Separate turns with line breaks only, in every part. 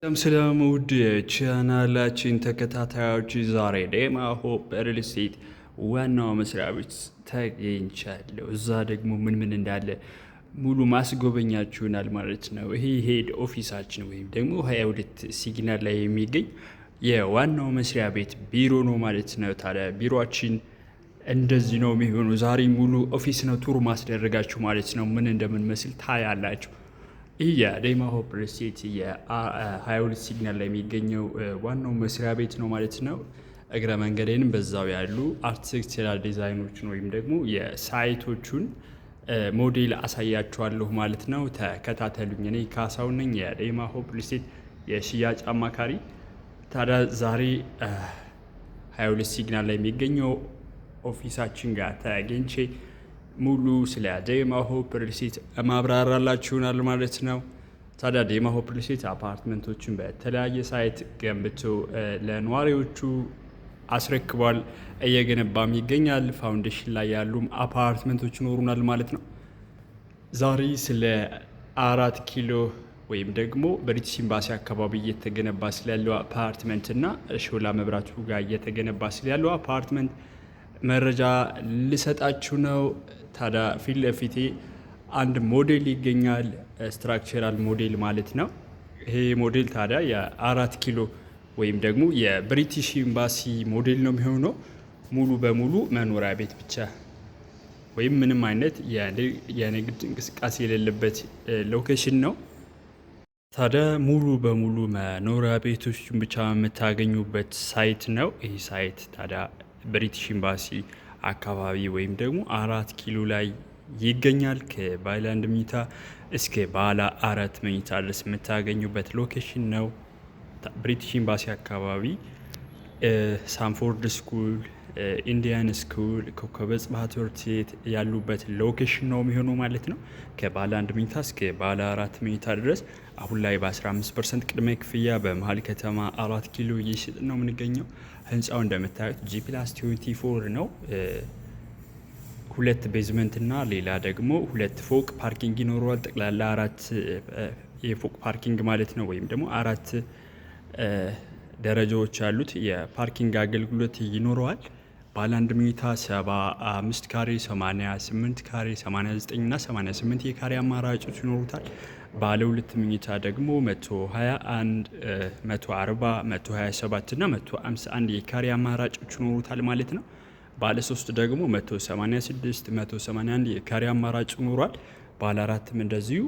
ሰላም ውድ የቻናላችን ተከታታዮች፣ ዛሬ ዴማ ሆፕ ሪል ስቴት ዋናው መስሪያ ቤት ተገኝቻለሁ። እዛ ደግሞ ምን እንዳለ ሙሉ ማስጎበኛችሁናል ማለት ነው። ይሄ ሄድ ኦፊሳችን ወይም ደግሞ 22 ሲግናል ላይ የሚገኝ የዋናው መስሪያ ቤት ቢሮ ነው ማለት ነው። ታዲያ ቢሮአችን እንደዚህ ነው የሚሆኑ። ዛሬ ሙሉ ኦፊስ ነው ቱር ማስደረጋችሁ ማለት ነው። ምን እንደምንመስል ታያላችሁ። ይህ የዴማ ሆፕ ሪል ስቴት የ22 ሲግናል ላይ የሚገኘው ዋናው መስሪያ ቤት ነው ማለት ነው። እግረ መንገዴንም በዛው ያሉ አርክቴክቸራል ዲዛይኖችን ወይም ደግሞ የሳይቶቹን ሞዴል አሳያችኋለሁ ማለት ነው። ተከታተሉኝ። እኔ ካሳው ነኝ፣ የዴማ ሆፕ ሪል ስቴት የሽያጭ አማካሪ። ታዲያ ዛሬ 22 ሲግናል ላይ የሚገኘው ኦፊሳችን ጋር ተገኝቼ ሙሉ ስለ ዴማ ሆፕ ሪል ስቴት ማብራራላችሁናል ማለት ነው። ታዲያ ዴማ ሆፕ ሪል ስቴት አፓርትመንቶችን በተለያየ ሳይት ገንብቶ ለነዋሪዎቹ አስረክቧል፣ እየገነባም ይገኛል። ፋውንዴሽን ላይ ያሉም አፓርትመንቶች ይኖሩናል ማለት ነው። ዛሬ ስለ 4 ኪሎ ወይም ደግሞ ብሪቲሽ ኤምባሲ አካባቢ እየተገነባ ስላለው አፓርትመንት እና ሾላ መብራቱ ጋር እየተገነባ ስላለው አፓርትመንት መረጃ ልሰጣችሁ ነው። ታዲያ ፊት ለፊቴ አንድ ሞዴል ይገኛል፣ ስትራክቸራል ሞዴል ማለት ነው። ይሄ ሞዴል ታዲያ የ4 ኪሎ ወይም ደግሞ የብሪቲሽ ኤምባሲ ሞዴል ነው የሚሆነው። ሙሉ በሙሉ መኖሪያ ቤት ብቻ ወይም ምንም አይነት የንግድ እንቅስቃሴ የሌለበት ሎኬሽን ነው። ታዲያ ሙሉ በሙሉ መኖሪያ ቤቶችን ብቻ የምታገኙበት ሳይት ነው። ይህ ሳይት ታዲያ ብሪቲሽ ኤምባሲ አካባቢ ወይም ደግሞ 4 ኪሎ ላይ ይገኛል። ከባለ 1 መኝታ እስከ ባለ 4 መኝታ ድረስ የምታገኙበት ሎኬሽን ነው። ብሪቲሽ ኤምባሲ አካባቢ ሳንፎርድ ስኩል፣ ኢንዲያን ስኩል፣ ኮከበ ጽባህ ትምህርት ቤት ያሉበት ሎኬሽን ነው የሚሆነው ማለት ነው። ከባለ 1 መኝታ እስከ ባለ 4 መኝታ ድረስ አሁን ላይ በ15% ቅድመ ክፍያ በመሀል ከተማ 4 ኪሎ እየሸጥ ነው የምንገኘው። ህንፃው እንደምታዩት G+24 ነው። 2 ቤዝመንት እና ሌላ ደግሞ 2 ፎቅ ፓርኪንግ ይኖረዋል። ጠቅላላ 4 የፎቅ ፓርኪንግ ማለት ነው። ወይም ደግሞ 4 ደረጃዎች ያሉት የፓርኪንግ አገልግሎት ይኖረዋል። ባለ 1 መኝታ 75 ካሬ፣ 88 ካሬ፣ 89 እና 88 የካሬ አማራጮች ይኖሩታል። ባለ 2 መኝታ ደግሞ 121፣ 140፣ 127 እና 151 የካሬ አማራጮች ይኖሩታል ማለት ነው። ባለ 3 ደግሞ 186፣ 181 የካሬ አማራጭ ይኖሯል። ባለ 4ም እንደዚሁ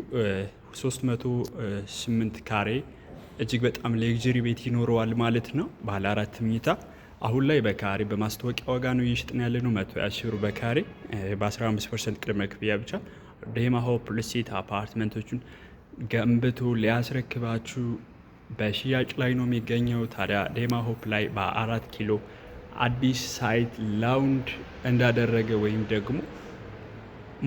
308 ካሬ እጅግ በጣም ሌግጀሪ ቤት ይኖረዋል ማለት ነው። ባለ 4 መኝታ አሁን ላይ በካሬ በማስታወቂያ ዋጋ ነው እየሸጥን ያለ ነው። 120 ሺህ ብር በካሬ በ15% ቅድመ ክፍያ ብቻ ዴማ ሆፕ ሪል ስቴት አፓርትመንቶቹን ገንብቶ ሊያስረክባችሁ በሽያጭ ላይ ነው የሚገኘው። ታዲያ ዴማ ሆፕ ላይ በ4 ኪሎ አዲስ ሳይት ላውንድ እንዳደረገ ወይም ደግሞ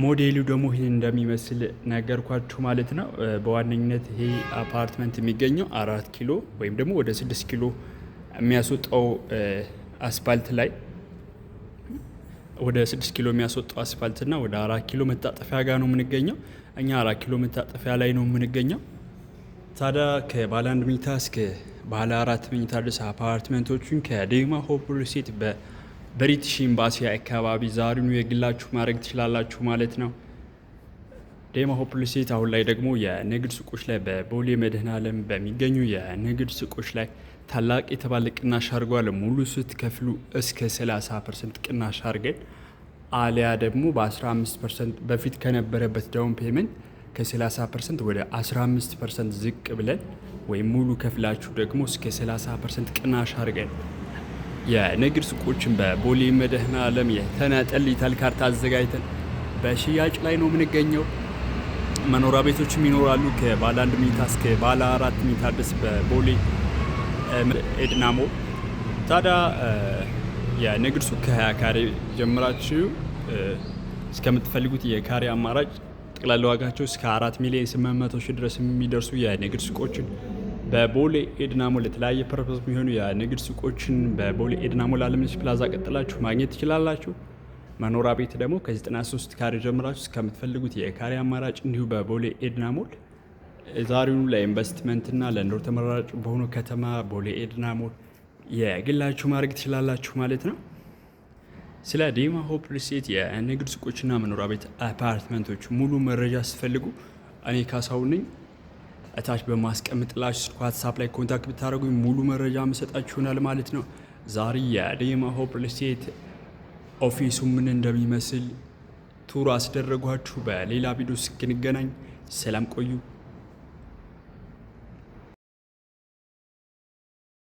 ሞዴሉ ደግሞ ይህን እንደሚመስል ነገርኳችሁ ማለት ነው። በዋነኝነት ይሄ አፓርትመንት የሚገኘው 4 ኪሎ ወይም ደግሞ ወደ 6 ኪሎ የሚያስወጣው አስፋልት ላይ ወደ 6 ኪሎ የሚያስወጣው አስፋልት እና ወደ 4 ኪሎ መታጠፊያ ጋር ነው የምንገኘው። እኛ 4 ኪሎ መታጠፊያ ላይ ነው የምንገኘው። ታዲያ ከባለ 1 መኝታ እስከ ባለ 4 መኝታ ድረስ አፓርትመንቶቹን ከዴማ ሆፕ ሪል ስቴት በብሪቲሽ ኤምባሲ አካባቢ ዛሬኑ የግላችሁ ማድረግ ትችላላችሁ ማለት ነው። ዴማ ሆፕ ሪል ስቴት አሁን ላይ ደግሞ የንግድ ሱቆች ላይ በቦሌ መድኃኔዓለም በሚገኙ የንግድ ሱቆች ላይ ታላቅ የተባለ ቅናሽ አድርጓል። ሙሉ ስትከፍሉ እስከ 30% ቅናሽ አድርገን አሊያ ደግሞ በ15% በፊት ከነበረበት ዳውን ፔመንት ከ30% ወደ 15% ዝቅ ብለን ወይም ሙሉ ከፍላችሁ ደግሞ እስከ 30% ቅናሽ አድርገን የንግድ ሱቆችን በቦሌ መድኃኔዓለም የተናጠል ሊታል ካርታ አዘጋጅተን በሽያጭ ላይ ነው የምንገኘው። መኖሪያ ቤቶችም ይኖራሉ። ከባለ 1 መኝታ እስከ ባለ 4 መኝታ ድረስ በቦሌ ኤድናሞ። ታዲያ የንግድ ሱቅ ከ20 ካሬ ጀምራችሁ እስከምትፈልጉት የካሬ አማራጭ ጠቅላላ ዋጋቸው እስከ 4,800,000 ድረስ የሚደርሱ የንግድ ሱቆችን በቦሌ ኤድናሞ ለተለያየ ፐርፐስ የሚሆኑ የንግድ ሱቆችን በቦሌ ኤድናሞ ለአለምነሽ ፕላዛ ቀጥላችሁ ማግኘት ትችላላችሁ። መኖሪያ ቤት ደግሞ ከ93 ካሬ ጀምራችሁ እስከምትፈልጉት የካሬ አማራጭ እንዲሁ በቦሌ ኤድና ሞል ዛሬውኑ ለኢንቨስትመንትና ለኑሮ ተመራጭ በሆነ ከተማ ቦሌ ኤድና ሞል የግላችሁ ማድረግ ትችላላችሁ ማለት ነው። ስለ ዴማ ሆፕ ሪል ስቴት የንግድ ሱቆችና መኖሪያ ቤት አፓርትመንቶች ሙሉ መረጃ ስትፈልጉ እኔ ካሳሁን ነኝ። እታች በማስቀምጥላችሁ ስልክ ዋትሳፕ ላይ ኮንታክት ብታደርጉኝ ሙሉ መረጃ መሰጣችሁ ይሆናል ማለት ነው። ዛሬ የዴማ ሆፕ ሪል ስቴት ኦፊሱ ምን እንደሚመስል ቱር አስደረጓችሁ። በሌላ ቪዲዮ እስክንገናኝ ሰላም ቆዩ።